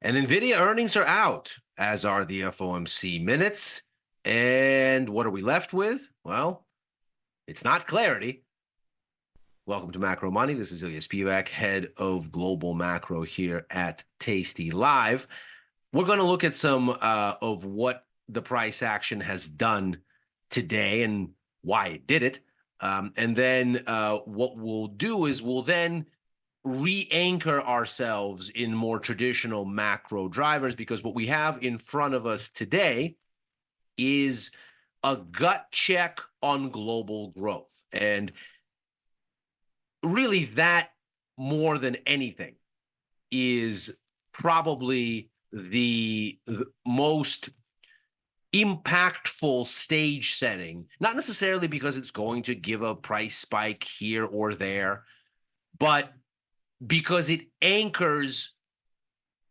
And NVIDIA earnings are out, as are the FOMC minutes. And what are we left with? Well, it's not clarity. Welcome to Macro Money. This is Ilya Spivak, head of global macro here at tastylive. We're going to look at some of what the price action has done today and why it did it. And then what we'll do is we'll then re-anchor ourselves in more traditional macro drivers, because what we have in front of us today is a gut check on global growth. And really, that more than anything is probably the most impactful stage setting, not necessarily because it's going to give a price spike here or there, but because it anchors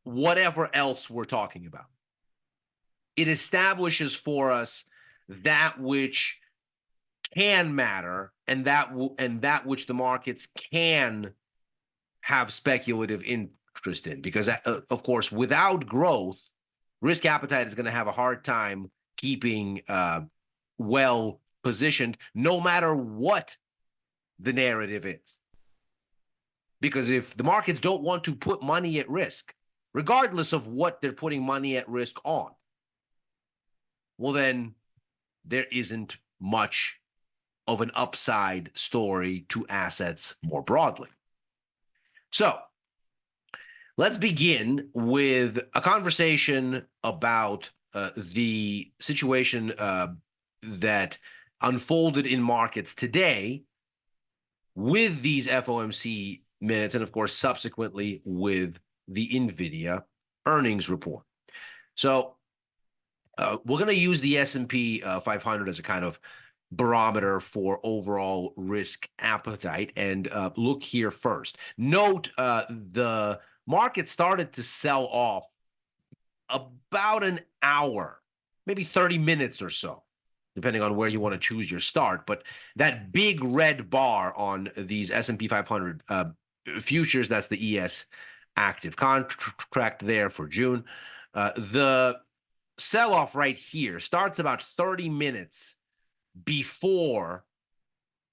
whatever else we're talking about. It establishes for us that which can matter and that which the markets can have speculative interest in. Because, of course, without growth, risk appetite is going to have a hard time keeping well positioned, no matter what the narrative is. Because if the markets don't want to put money at risk, regardless of what they're putting money at risk on, well, then there isn't much of an upside story to assets more broadly. So let's begin with a conversation about the situation that unfolded in markets today with these FOMC minutes and, of course, subsequently with the NVIDIA earnings report. So we're going to use the S&P 500 as a kind of barometer for overall risk appetite. And look here first. Note the market started to sell off about an hour, maybe 30 minutes or so, depending on where you want to choose your start. But that big red bar on these S&P 500 futures, that's the ES active contract there for June. The sell-off right here starts about 30 minutes before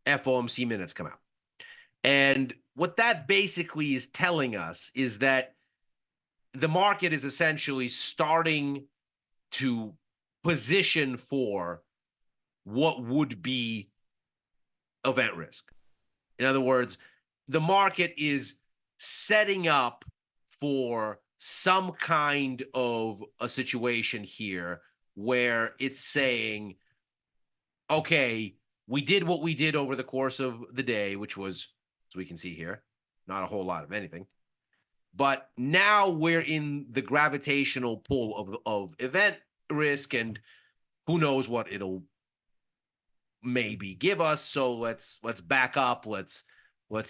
FOMC minutes come out. And what that basically is telling us is that the market is essentially starting to position for what would be event risk. In other words, the market is setting up for some kind of a situation here where it's saying, okay, we did what we did over the course of the day, which was, as we can see here, not a whole lot of anything. But now we're in the gravitational pull of event risk, and who knows what it'll maybe give us. So let's back up. Let's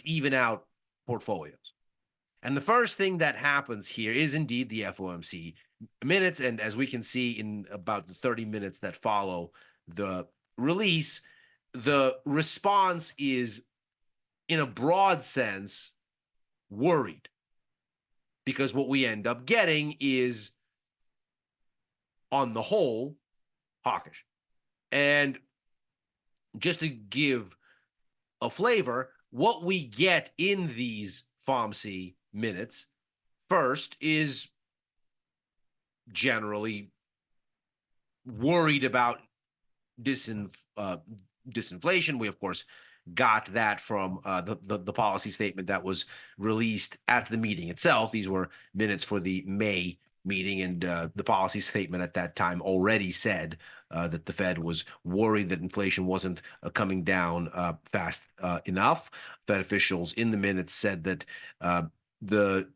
even out portfolios. And the first thing that happens here is indeed the FOMC minutes. And as we can see in about the 30 minutes that follow the release, the response is, in a broad sense, worried. Because what we end up getting is, on the whole, hawkish. And just to give a flavor, what we get in these FOMC minutes first is generally worried about disinflation. We, of course, got that from the policy statement that was released at the meeting itself. These were minutes for the May meeting, and the policy statement at that time already said that the Fed was worried that inflation wasn't coming down fast enough. Fed officials in the minutes said that the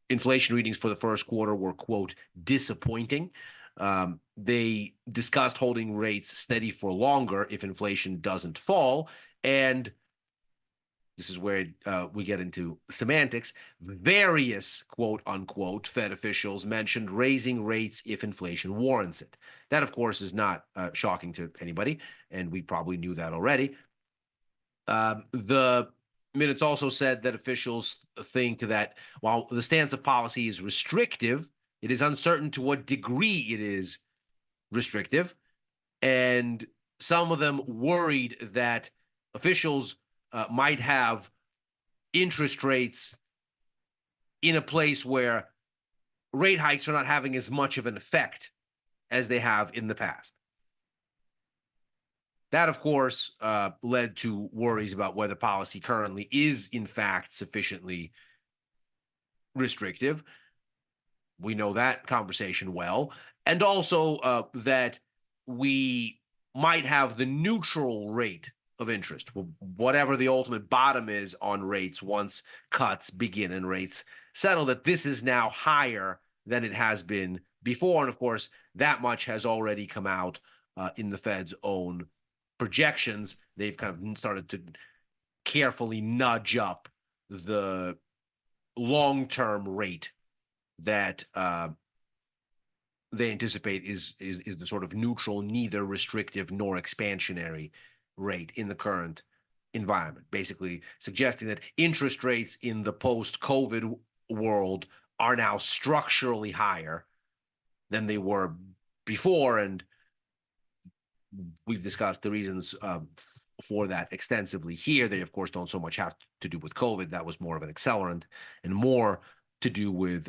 inflation readings for the first quarter were, quote, disappointing. They discussed holding rates steady for longer if inflation doesn't fall. And this is where we get into semantics. Various, quote unquote, Fed officials mentioned raising rates if inflation warrants it. That, of course, is not shocking to anybody, and we probably knew that already. The minutes also said that officials think that while the stance of policy is restrictive, it is uncertain to what degree it is restrictive. And some of them worried that officials might have interest rates in a place where rate hikes are not having as much of an effect as they have in the past. That, of course, led to worries about whether policy currently is, in fact, sufficiently restrictive. We know that conversation well. And also that we might have the neutral rate of interest, whatever the ultimate bottom is on rates once cuts begin and rates settle, that this is now higher than it has been before. And of course, that much has already come out in the Fed's own projections. They've kind of started to carefully nudge up the long-term rate that they anticipate is the sort of neutral, neither restrictive nor expansionary rate in the current environment, basically suggesting that interest rates in the post-COVID world are now structurally higher than they were before. And we've discussed the reasons for that extensively here. They, of course, don't so much have to do with COVID. That was more of an accelerant, and more to do with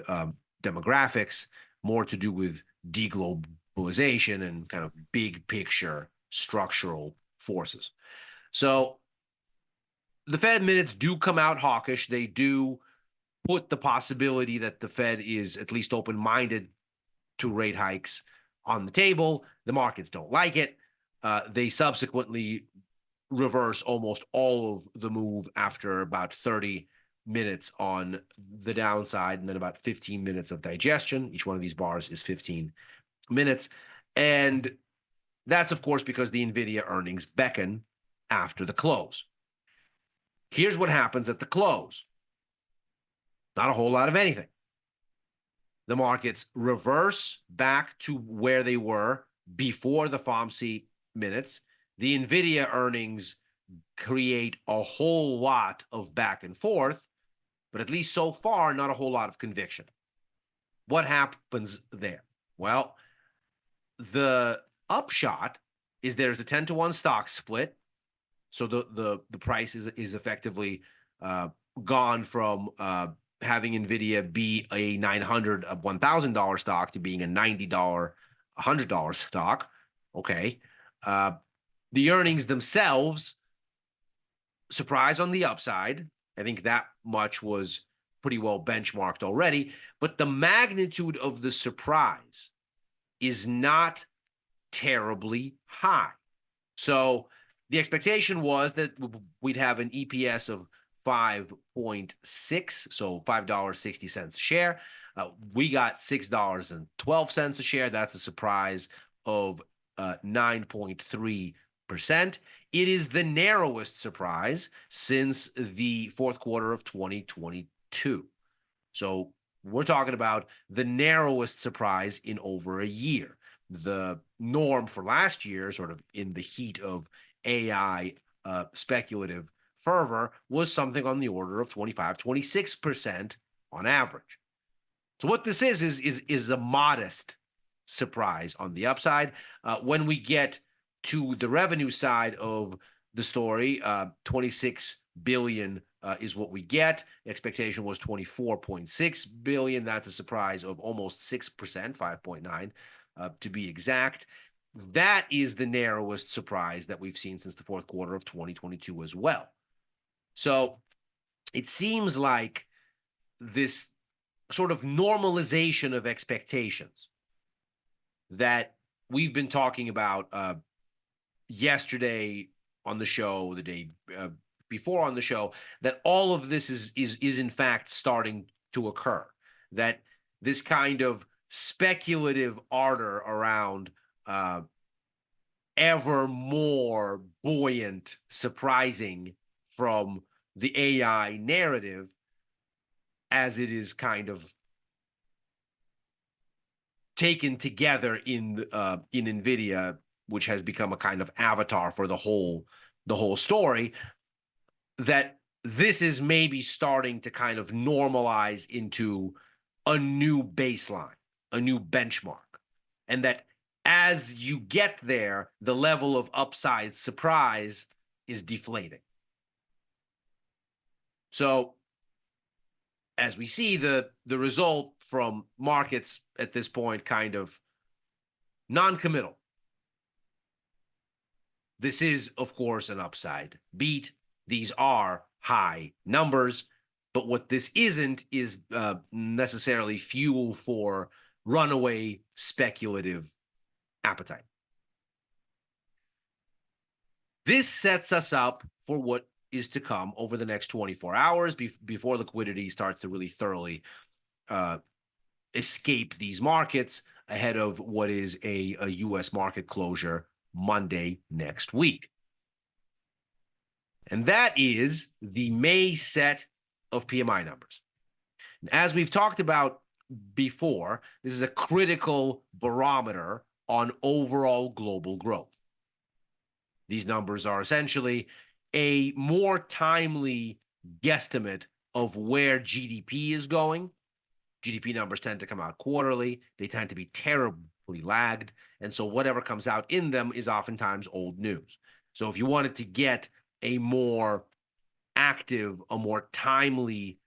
demographics, more to do with deglobalization and kind of big picture structural forces. So the Fed minutes do come out hawkish. They do put the possibility that the Fed is at least open-minded to rate hikes on the table. The markets don't like it. They subsequently reverse almost all of the move after about 30 minutes on the downside, and then about 15 minutes of digestion. Each one of these bars is 15 minutes. And that's, of course, because the NVIDIA earnings beckon after the close. Here's what happens at the close. Not a whole lot of anything. The markets reverse back to where they were before the FOMC minutes. The NVIDIA earnings create a whole lot of back and forth, but at least so far, not a whole lot of conviction. What happens there? Well, the upshot is there's a 10-to-1 stock split. So the price is effectively gone from having NVIDIA be a $900, $1,000 stock to being a $90, $100 stock. Okay. The earnings themselves surprise on the upside. I think that much was pretty well benchmarked already, but the magnitude of the surprise is not terribly high. So the expectation was that we'd have an EPS of 5.6, so $5.60 a share. We got $6.12 a share. That's a surprise of 9.3%. It is the narrowest surprise since the fourth quarter of 2022. So we're talking about the narrowest surprise in over a year. The norm for last year, sort of in the heat of AI speculative fervor, was something on the order of 25, 26% on average. So what this is a modest surprise on the upside. When we get to the revenue side of the story, 26 billion is what we get. The expectation was 24.6 billion. That's a surprise of almost 6%, 5.9 to be exact. That is the narrowest surprise that we've seen since the fourth quarter of 2022 as well. So it seems like this sort of normalization of expectations that we've been talking about yesterday on the show, the day before on the show, that all of this is in fact starting to occur. That this kind of speculative ardor around ever more buoyant surprising from the AI narrative, as it is kind of taken together in NVIDIA, which has become a kind of avatar for the whole story, that this is maybe starting to kind of normalize into a new baseline, a new benchmark. And that as you get there, the level of upside surprise is deflating. So as we see, the result from markets at this point kind of non-committal. This is, of course, an upside beat. These are high numbers, but what this isn't is necessarily fuel for runaway speculative appetite. This sets us up for what is to come over the next 24 hours before liquidity starts to really thoroughly escape these markets ahead of what is a U.S. market closure Monday next week. And that is the May set of PMI numbers. As we've talked about before, this is a critical barometer on overall global growth. These numbers are essentially a more timely guesstimate of where GDP is going. GDP numbers tend to come out quarterly. They tend to be terribly lagged. And so whatever comes out in them is oftentimes old news. So if you wanted to get a more active, a more timely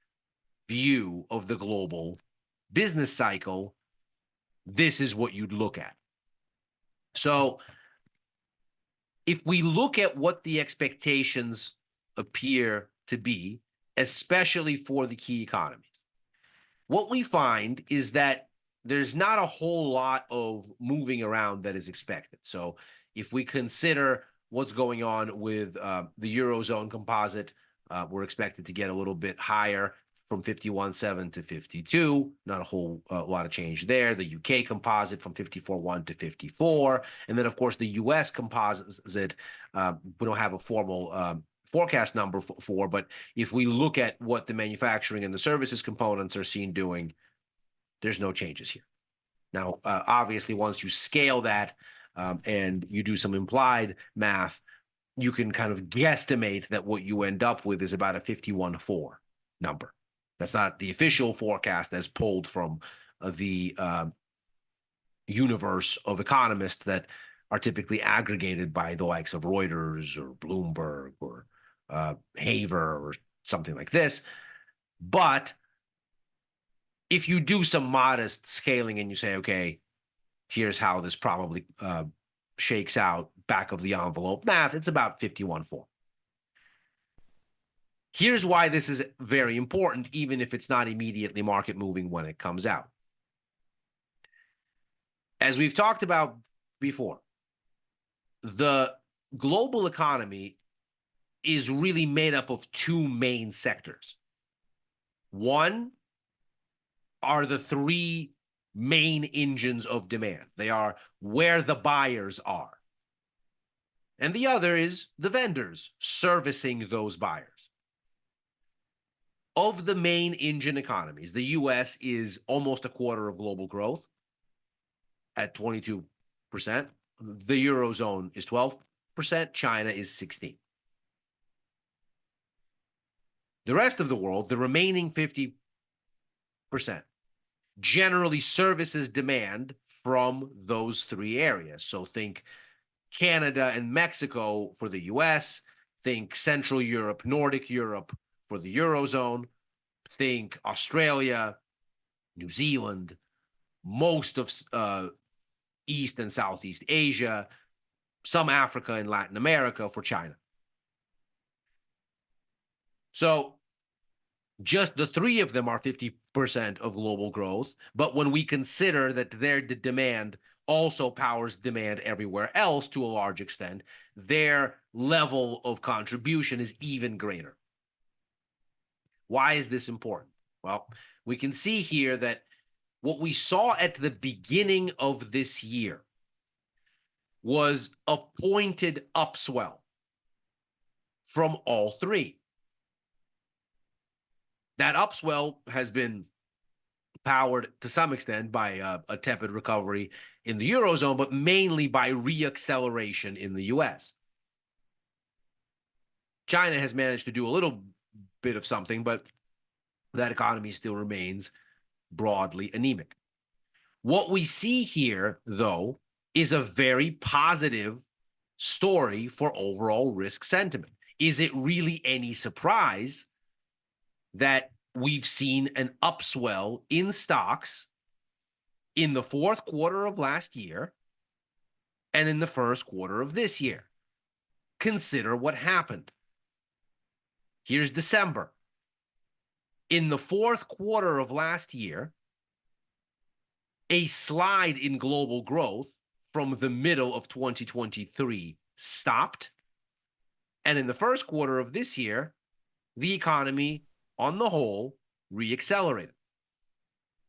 view of the global business cycle, this is what you'd look at. So if we look at what the expectations appear to be, especially for the key economies, what we find is that there's not a whole lot of moving around that is expected. So if we consider what's going on with the Eurozone composite, we're expected to get a little bit higher from 51.7 to 52. Not a whole lot of change there. The UK composite from 54.1 to 54. And then, of course, the US composite, we don't have a formal forecast number for, but if we look at what the manufacturing and the services components are seen doing, there's no changes here. Now, obviously, once you scale that and you do some implied math, you can kind of guesstimate that what you end up with is about a 51.4 number. That's not the official forecast as pulled from the universe of economists that are typically aggregated by the likes of Reuters or Bloomberg or Haver or something like this. But if you do some modest scaling and you say, okay, here's how this probably shakes out, back of the envelope math, it's about 51.4. Here's why this is very important, even if it's not immediately market moving when it comes out. As we've talked about before, the global economy is really made up of two main sectors. One are the three main engines of demand. They are where the buyers are. And the other is the vendors servicing those buyers. Of the main engine economies, the US is almost a quarter of global growth at 22%. The Eurozone is 12%. China is 16%. The rest of the world, the remaining 50%, generally services demand from those three areas. So think Canada and Mexico for the US, think Central Europe, Nordic Europe for the Eurozone, think Australia, New Zealand, most of East and Southeast Asia, some Africa and Latin America for China. So just the three of them are 50% of global growth. But when we consider that their demand also powers demand everywhere else to a large extent, their level of contribution is even greater. Why is this important? Well, we can see here that what we saw at the beginning of this year was a pointed upswell from all three. That upswell has been powered to some extent by a tepid recovery in the Eurozone, but mainly by reacceleration in the US. China has managed to do a little bit of something, but that economy still remains broadly anemic. What we see here, though, is a very positive story for overall risk sentiment. Is it really any surprise that we've seen an upswell in stocks in the fourth quarter of last year and in the first quarter of this year? Consider what happened. Here's December. In the fourth quarter of last year, a slide in global growth from the middle of 2023 stopped. And in the first quarter of this year, the economy on the whole reaccelerated.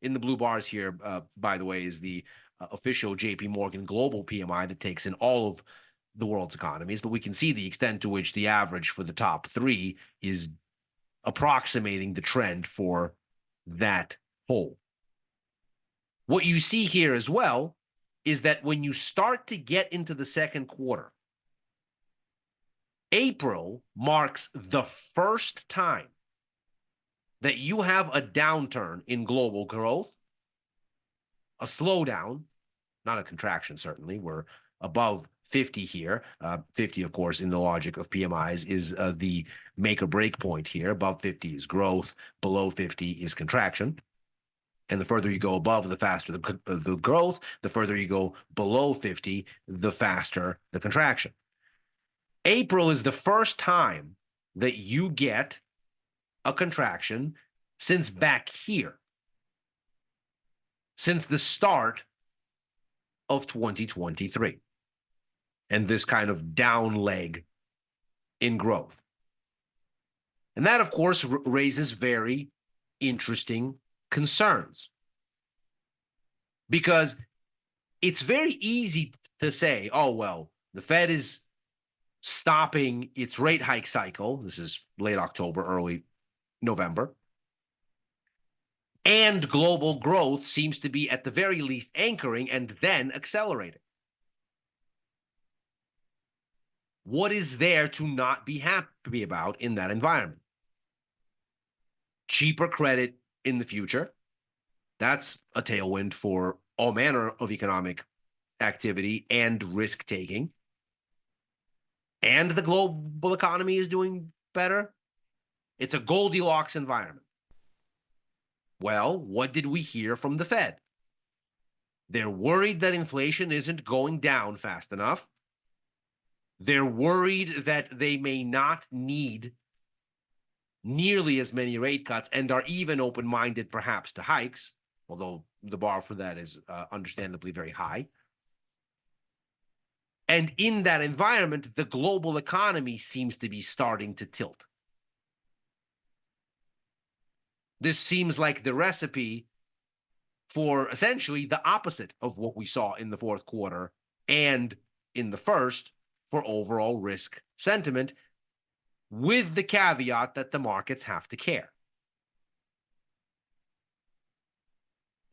In the blue bars here, by the way, is the official JP Morgan global PMI that takes in all of the world's economies, but we can see the extent to which the average for the top three is approximating the trend for that whole. What you see here as well is that when you start to get into the second quarter, April marks the first time that you have a downturn in global growth, a slowdown, not a contraction, certainly. We're above 50 here. 50, of course, in the logic of PMIs is the make or break point here. Above 50 is growth, below 50 is contraction. And the further you go above, the faster the growth. The further you go below 50, the faster the contraction. April is the first time that you get a contraction since back here, since the start of 2023, and this kind of down leg in growth. And that, of course, raises very interesting concerns, because it's very easy to say, oh, well, the Fed is stopping its rate hike cycle. This is late October, early November. And global growth seems to be at the very least anchoring and then accelerating. What is there to not be happy about in that environment? Cheaper credit in the future. That's a tailwind for all manner of economic activity and risk taking. And the global economy is doing better. It's a Goldilocks environment. Well, what did we hear from the Fed? They're worried that inflation isn't going down fast enough. They're worried that they may not need nearly as many rate cuts and are even open-minded perhaps to hikes, although the bar for that is understandably very high. And in that environment, the global economy seems to be starting to tilt. This seems like the recipe for essentially the opposite of what we saw in the fourth quarter and in the first for overall risk sentiment, with the caveat that the markets have to care.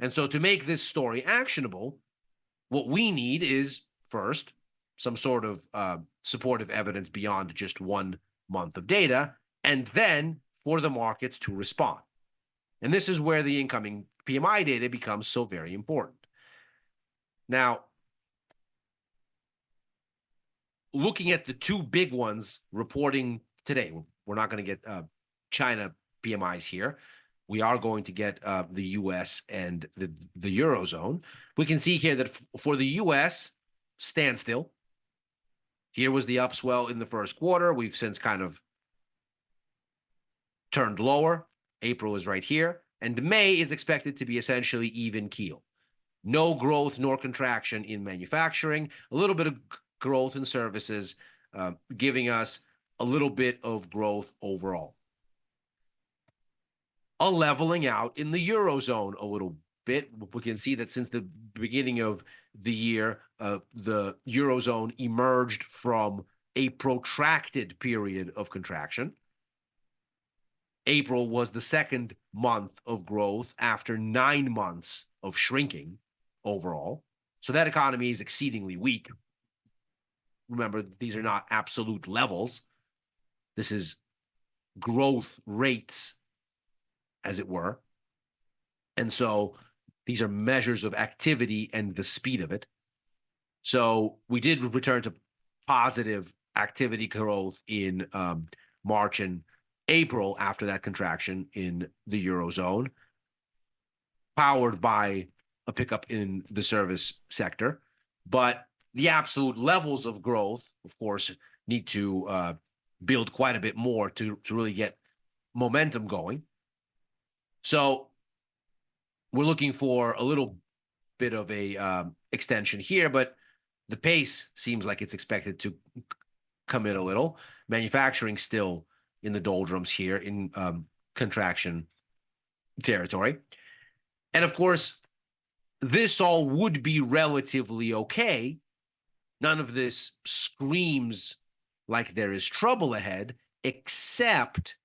And so to make this story actionable, what we need is, first, some sort of supportive evidence beyond just 1 month of data, and then for the markets to respond. And this is where the incoming PMI data becomes so very important. Now, looking at the two big ones reporting today, we're not going to get China PMIs here. We are going to get the U.S. and the Eurozone. We can see here that for the U.S., standstill. Here was the upswell in the first quarter. We've since kind of turned lower. April is right here. And May is expected to be essentially even keel. No growth nor contraction in manufacturing. A little bit of growth in services, giving us a little bit of growth overall. A leveling out in the Eurozone a little bit. We can see that since the beginning of the year, the Eurozone emerged from a protracted period of contraction. April was the second month of growth after 9 months of shrinking overall. So that economy is exceedingly weak. Remember, these are not absolute levels. This is growth rates, as it were. And so these are measures of activity and the speed of it. So we did return to positive activity growth in March and April after that contraction in the Eurozone, powered by a pickup in the service sector. But the absolute levels of growth, of course, need to build quite a bit more to really get momentum going. So we're looking for a little bit of a extension here, but the pace seems like it's expected to come in a little. Manufacturing still in the doldrums here in contraction territory. And of course, this all would be relatively okay. None of this screams like there is trouble ahead, except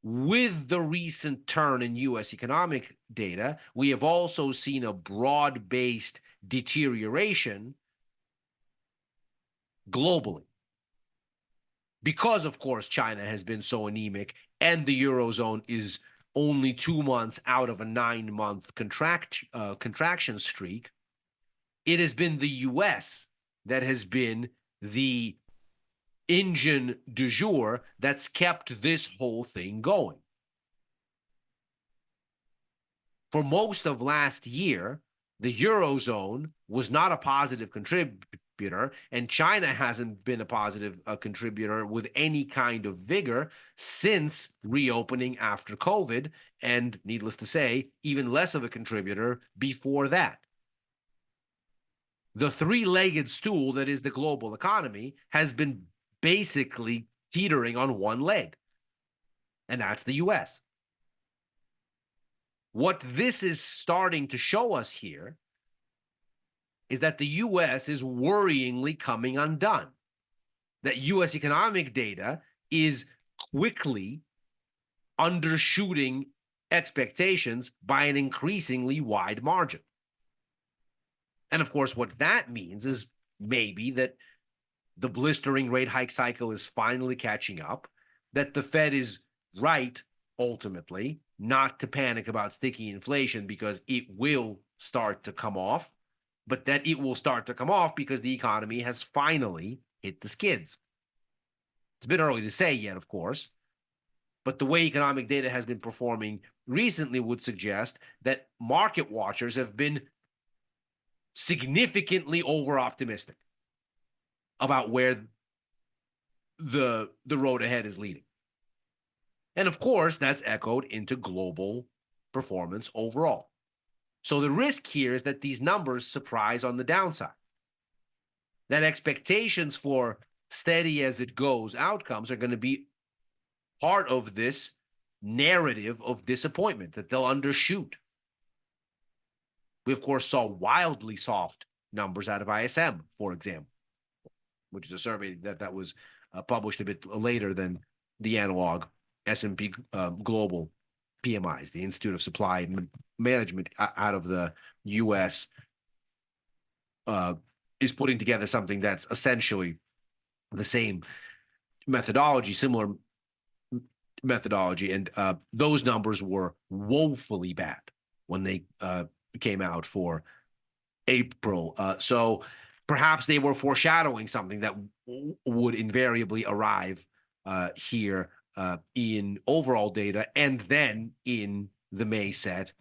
with the recent turn in US economic data, we have also seen a broad-based deterioration globally. Because, of course, China has been so anemic and the Eurozone is only 2 months out of a 9-month contraction streak, it has been the US that has been the engine du jour that's kept this whole thing going. For most of last year, the Eurozone was not a positive contributor, and China hasn't been a positive contributor with any kind of vigor since reopening after COVID, and needless to say, even less of a contributor before that. The three-legged stool that is the global economy has been basically teetering on one leg, and that's the US. What this is starting to show us here is that the US is worryingly coming undone. That US economic data is quickly undershooting expectations by an increasingly wide margin. And of course, what that means is maybe that the blistering rate hike cycle is finally catching up, that the Fed is right, ultimately, not to panic about sticky inflation because it will start to come off, but that it will start to come off because the economy has finally hit the skids. It's a bit early to say yet, of course, but the way economic data has been performing recently would suggest that market watchers have been significantly over-optimistic about where the road ahead is leading. And of course, that's echoed into global performance overall. So the risk here is that these numbers surprise on the downside. That expectations for steady as it goes outcomes are going to be part of this narrative of disappointment, that they'll undershoot. We, of course, saw wildly soft numbers out of ISM, for example, which is a survey that was published a bit later than the analog S&P Global PMIs. The Institute of Supply Management out of the U.S. Is putting together something that's essentially the same methodology, similar methodology, and those numbers were woefully bad when they came out for April. So perhaps they were foreshadowing something that would invariably arrive here in overall data and then in the May set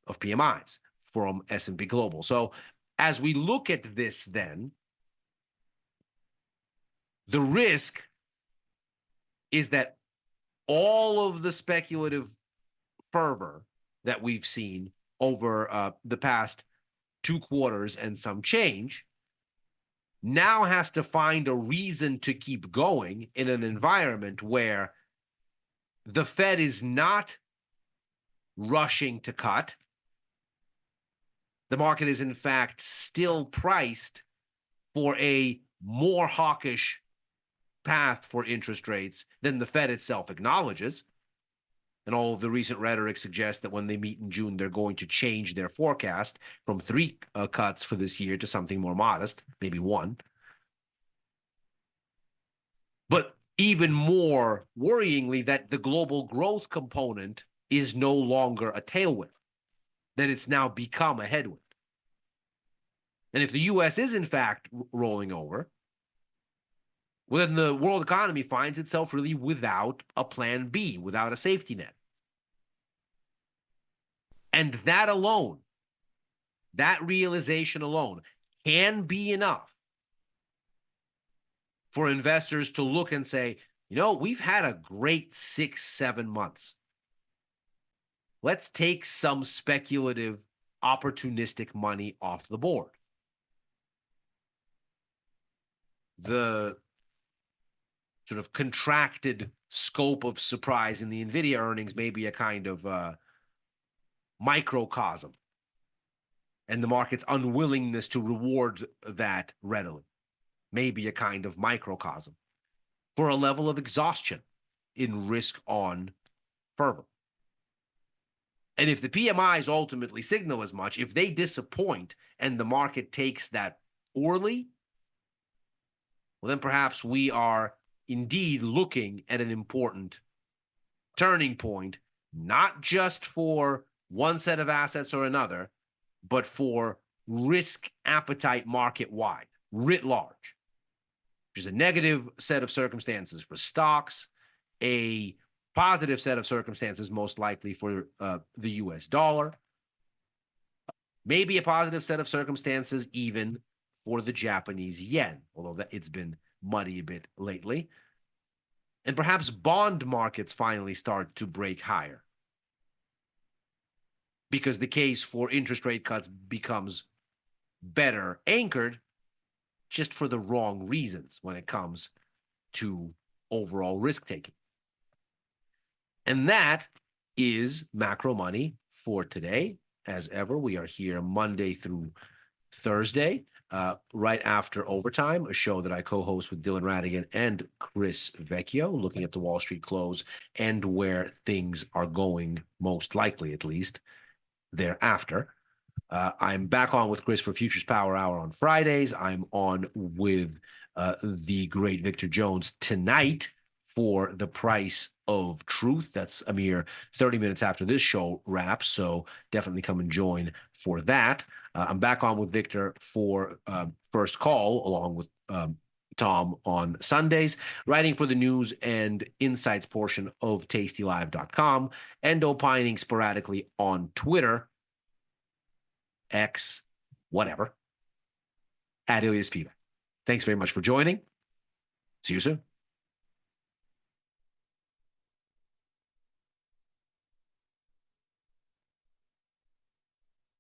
of PMIs from S&P Global. So as we look at this then, the risk is that all of the speculative fervor that we've seen over the past 2 quarters and some change now has to find a reason to keep going in an environment where the Fed is not rushing to cut. The market is, in fact, still priced for a more hawkish path for interest rates than the Fed itself acknowledges. And all of the recent rhetoric suggests that when they meet in June, they're going to change their forecast from 3 cuts for this year to something more modest, maybe 1. But even more worryingly, that the global growth component is no longer a tailwind, that it's now become a headwind. And if the US is in fact rolling over, well, then the world economy finds itself really without a plan B, without a safety net. And that alone, that realization alone, can be enough for investors to look and say, we've had a great 6-7 months. Let's take some speculative, opportunistic money off the board. The sort of contracted scope of surprise in the NVIDIA earnings may be a kind of microcosm, and the market's unwillingness to reward that readily may be a kind of microcosm for a level of exhaustion in risk on fervor. And if the PMIs ultimately signal as much, if they disappoint and the market takes that poorly, well, then perhaps we are indeed looking at an important turning point, not just for one set of assets or another, but for risk appetite market-wide, writ large, which is a negative set of circumstances for stocks, a positive set of circumstances most likely for the US dollar, maybe a positive set of circumstances even for the Japanese yen, although it's been muddy a bit lately. And perhaps bond markets finally start to break higher because the case for interest rate cuts becomes better anchored, just for the wrong reasons when it comes to overall risk taking. And that is Macro Money for today. As ever, we are here Monday through Thursday, right after Overtime, a show that I co-host with Dylan Radigan and Chris Vecchio, looking at the Wall Street close and where things are going, most likely at least, thereafter. I'm back on with Chris for Futures Power Hour on Fridays. I'm on with the great Victor Jones tonight for The Price of Truth. That's a mere 30 minutes after this show wraps, so definitely come and join for that. I'm back on with Victor for First Call, along with Tom on Sundays, writing for the news and insights portion of tastylive.com, and opining sporadically on Twitter, X, whatever, at Ilya Spivak. Thanks very much for joining. See you soon.